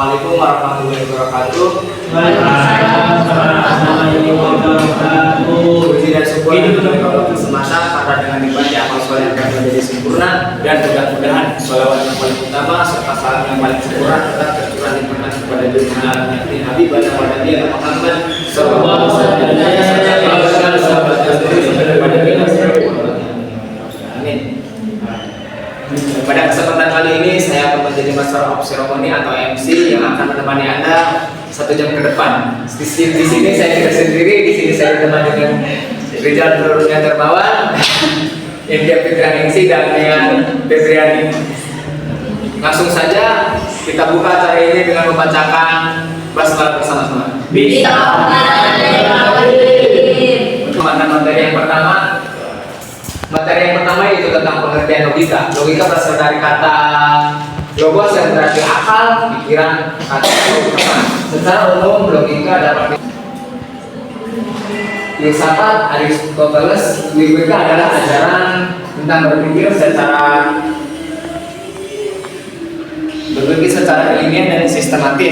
Assalamualaikum warahmatullahi wabarakatuh. Waalaikumsalam warahmatullahi wabarakatuh. Puji dan syukur kepada Allah semata karena dengan dibaca amal soleh akan menjadi sempurna, dan mudah-mudahan sholawat yang paling utama serta salam yang paling sempurna tetap tercurah limpahkan kepada junjungan Nabi Habib Nabi Muhammad sallallahu alaihi wasallam. Amin. Pada kesempatan kali ini saya akan menjadi Master of Ceremony atau MC yang akan menemani Anda 1 jam ke depan. Di sini saya tidak sendiri, di sini saya ditemani dengan Rizal Nurulnya Terbawan, India Fitrianingsih dan dengan Febriani. Langsung saja kita buka acara ini dengan membacakan basmalah bersama-sama. Bismillahirrahmanirrahim. Untuk materi yang pertama yaitu tentang pengertian logika. Logika berasal dari kata logos yang berarti akal, pikiran, atau pengetahuan. Secara umum logika dapat filsafat Aristoteles. Logika adalah ajaran tentang berpikir secara ilmiah dan sistematis.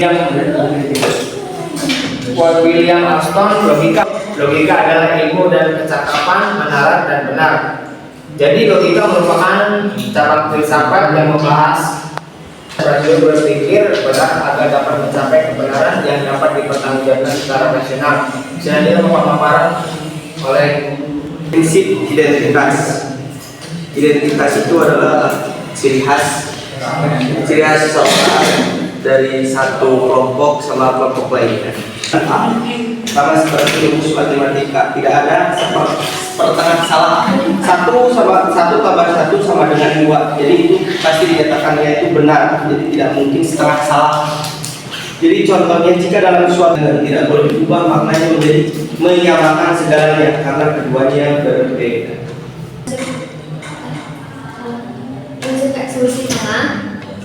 William Armstrong, logika adalah ilmu dan kecakapan menalar dan benar. Jadi logika merupakan cara filsafat yang membahas rasio berpikir benar agar dapat mencapai kebenaran yang dapat dipertanggungjawabkan secara rasional. Selanjutnya pemaparan oleh prinsip identitas. Identitas itu adalah ciri khas seseorang dari satu kelompok sama kelompok lainnya. Sama seperti rumus matematika, tidak ada pertengahan salah. 1 tambah 1 sama dengan 2. Jadi itu pasti dinyatakannya itu benar. Jadi tidak mungkin setengah salah. Jadi contohnya jika dalam suatu tidak boleh diubah, maknanya menjadi menyamakan segalanya karena keduanya berbeda. Prinsip eksklusifnya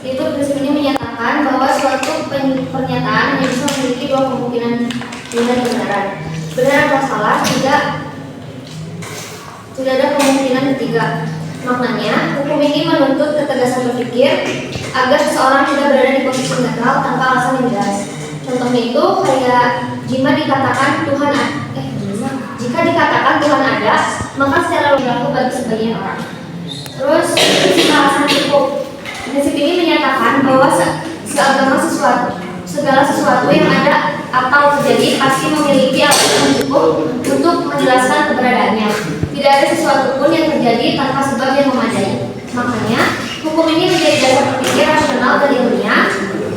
itu prinsipnya menyatakan bahwa suatu pernyataan hanya bisa memiliki 2 kemungkinan dan kebenaran. Benar atau salah, tidak ada kemungkinan ketiga. Maknanya, hukum ini menuntut ketegasan berpikir agar seseorang tidak berada di posisi netral tanpa alasan yang jelas. Contohnya itu kayak jika dikatakan Tuhan ada, maka secara berlaku bagi sebagian orang. Terus prinsip alasan cukup. Prinsip ini menyatakan bahwa segala sesuatu yang ada atau terjadi pasti memiliki alasan cukup untuk menjelaskan keberadaannya. Tidak ada sesuatu pun yang terjadi tanpa sebab yang memadai. Makanya, hukum ini menjadi dasar berpikir rasional dan ilmiah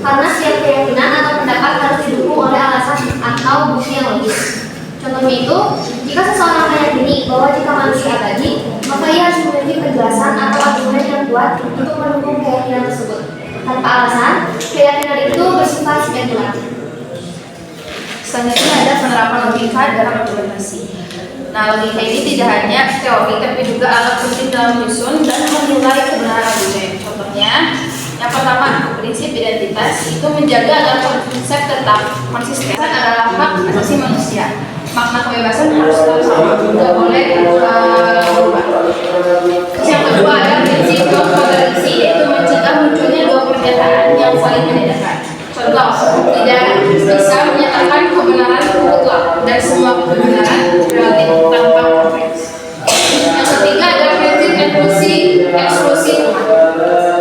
karena setiap keyakinan atau pendapat harus didukung oleh alasan atau bukti yang logis. Contohnya itu, jika seseorang meyakini bahwa jika manusia abadi, maka ia harus memiliki penjelasan atau argumen yang kuat untuk mendukung keyakinan tersebut. Tanpa alasan, keyakinan itu bersifat spekulatif. Selanjutnya ada penerapan logika dalam argumentasi. Nah, logika ini tidak hanya teori, tapi juga alat penting dalam menyusun dan menilai kebenaran argumen. Contohnya, yang pertama, prinsip identitas itu menjaga agar konsep tetap konsisten adalah hak asasi manusia. Makna kebebasan harus tetap sama, tidak boleh berubah. Yang kedua ada prinsip non kontradiksi, yaitu mencegah munculnya 2 pernyataan yang saling membedakan. Contoh, tidak bisa menyatakan kebenaran mutlak dan semua kebenaran relatif tanpa konteks. Yang ketiga ada prinsip eksklusif,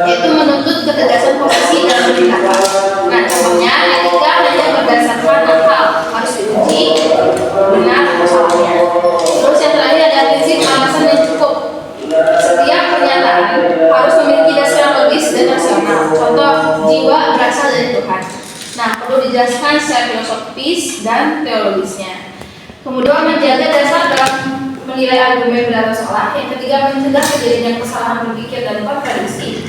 yaitu menuntut ketegasan posisi dalam pendapat. Nah, contohnya etika hanya berdasarkan akal, harus diuji benar atau salahnya. Terus yang terakhir ada prinsip alasan yang cukup. Setiap pernyataan harus memiliki dasar yang logis dan rasional. Contoh, jiwa berasal dari Tuhan. Nah, perlu dijelaskan secara filosofis dan teologisnya. Kemudian menjaga dasar dalam menilai argumen benar atau salah. Yang ketiga, mencegah terjadinya kesalahan berpikir dan kontradiksi.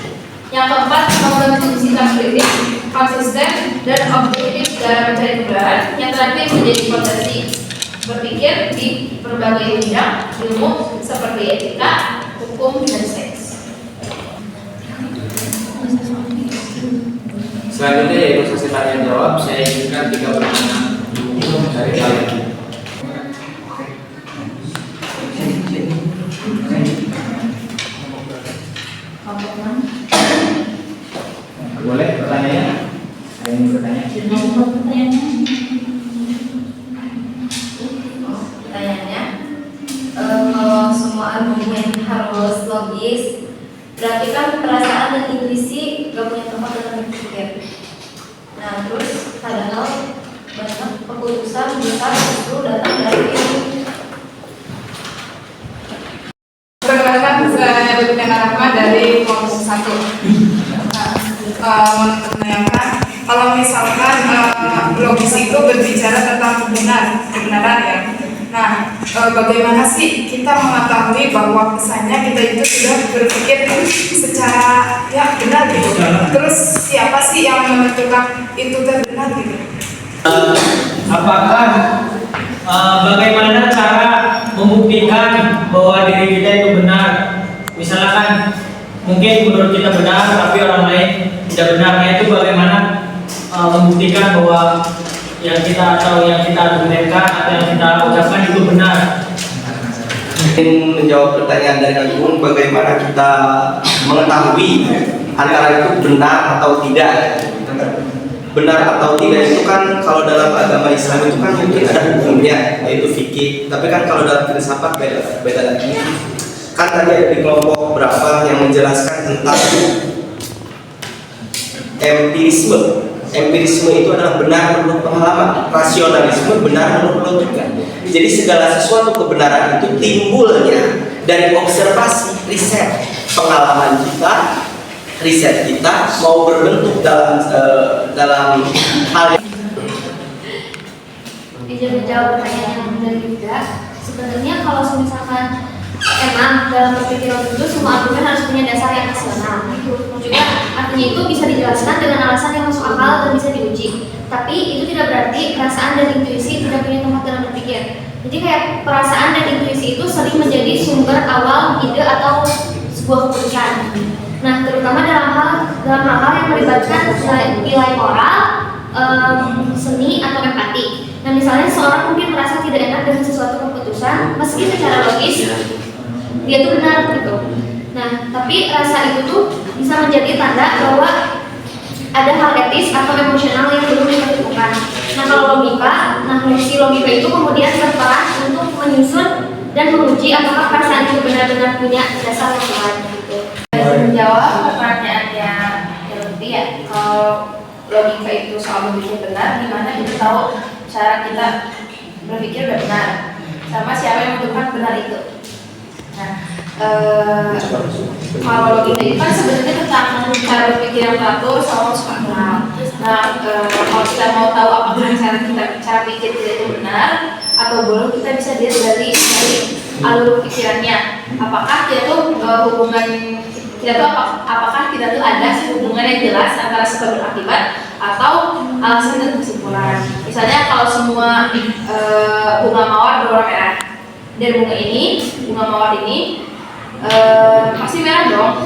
Yang keempat, membangun sikap kritis, konsisten, dan objektif dalam mencari kebenaran. Yang terakhir, menjadi fondasi berpikir di berbagai bidang ilmu seperti etika, hukum, dan seks. selanjutnya yaitu sesi tanya jawab. Saya inginkan 3 pertanyaan dari kalian. Boleh pertanyaannya? ingin bertanya? Pertanyaannya, kalau semua argumen harus logis, berarti kan perasaan dan intuisi gak punya tempat dalam berpikir. Nah, terus padahal banyak keputusan besar justru datang dari Perkenalkan, saya Dutena Rahma dari kelompok 1. Menanyakan, kalau misalkan logis itu berbicara tentang kebenaran ya. Nah, bagaimana sih kita mengetahui bahwa misalnya kita itu sudah berpikir secara ya benar gitu. Terus siapa sih yang menentukan itu benar gitu? Apakah bagaimana cara membuktikan bahwa diri kita itu benar? Misalkan mungkin menurut kita benar tapi orang lain tidak benar. Nah, itu bagaimana membuktikan bahwa yang kita argumenkan atau yang kita ucapkan itu benar? Mungkin menjawab pertanyaan dari Agung, bagaimana kita mengetahui antara itu benar atau tidak. Benar atau tidak itu kan kalau dalam agama Islam itu kan mungkin ada hukumnya, yaitu fikih. Tapi kan kalau dalam filsafat beda lagi. Kan tadi ada di kelompok berapa yang menjelaskan tentang empirisme. Empirisme itu adalah benar menurut pengalaman, rasionalisme benar menurut logika. Jadi segala sesuatu kebenaran itu timbulnya dari observasi, riset, pengalaman kita, riset kita mau berbentuk dalam hal yang menjawab pertanyaan yang benar juga. Sebenarnya kalau misalkan emang dalam berpikiran itu semua argumen harus punya dasar yang rasional. Juga artinya itu bisa dijelaskan dengan alasan yang masuk akal dan bisa diuji. Tapi itu tidak berarti perasaan dan intuisi tidak punya tempat dalam berpikir. Jadi kayak perasaan dan intuisi itu sering menjadi sumber awal ide atau sebuah keputusan. Nah, terutama dalam hal yang melibatkan nilai moral, seni atau empati. Nah, misalnya seorang mungkin merasa tidak enak dengan sesuatu keputusan, meski secara logis dia itu benar gitu. Nah, tapi rasa itu tuh bisa menjadi tanda bahwa ada hal etis atau emosional yang belum ditentukan. Nah, kalau logika, si logika itu kemudian berperan untuk menyusun dan menguji apakah perasaan itu benar-benar punya dasar yang kuat gitu. Menjawab pertanyaannya yang lebih ya, kalau logika itu soal berpikir benar, gimana kita tahu cara kita berpikir benar, sama siapa yang menentukan benar itu. Nah, kalau logika itu kan sebenarnya tentang cara berpikir yang teratur sama masuk akal. Nah, kalau kita mau tahu apakah cara pikir kita itu benar atau belum, kita bisa lihat dari alur pikirannya. Apakah dia tuh hubungan kita tuh apakah kita tuh ada hubungan yang jelas antara sebab dan akibat atau alasan dan kesimpulan. Misalnya kalau semua bunga mawar berwarna merah, dari bunga mawar ini pasti merah dong.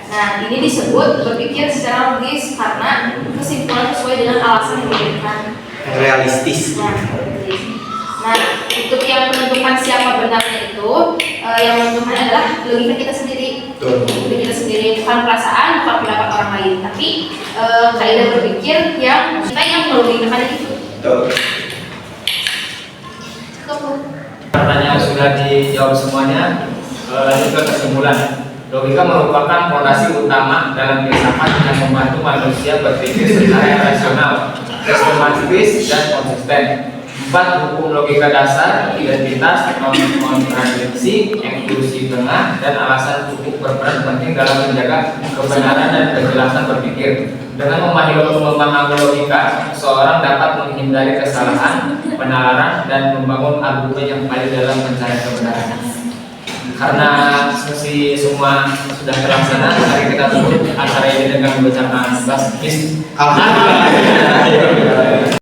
Nah, ini disebut berpikir secara logis karena kesimpulan sesuai dengan alasan yang diberikan. realistis. Nah, untuk yang menentukan siapa benarnya itu, yang menentukan adalah logika kita sendiri. Logika kita sendiri, bukan perasaan, bukan pendapat orang lain, tapi kaidah berpikir yang kita yang melogikakan itu. Pertanyaan sudah dijawab semuanya. Lanjut ke kesimpulan. Logika merupakan fondasi utama dalam filsafat yang membantu manusia berpikir secara rasional, sistematis, dan konsisten. 4 hukum logika dasar, identitas, kontradiksi, inklusi tengah, dan alasan cukup berperan penting dalam menjaga kebenaran dan kejelasan berpikir. Dengan memahami logika, seseorang dapat menghindari kesalahan, penalaran, dan membangun argumen yang valid dalam mencari kebenaran. Karena sesi semua sudah terlaksana, mari kita tutup acara ini dengan membacakan basmis. Alhamdulillah.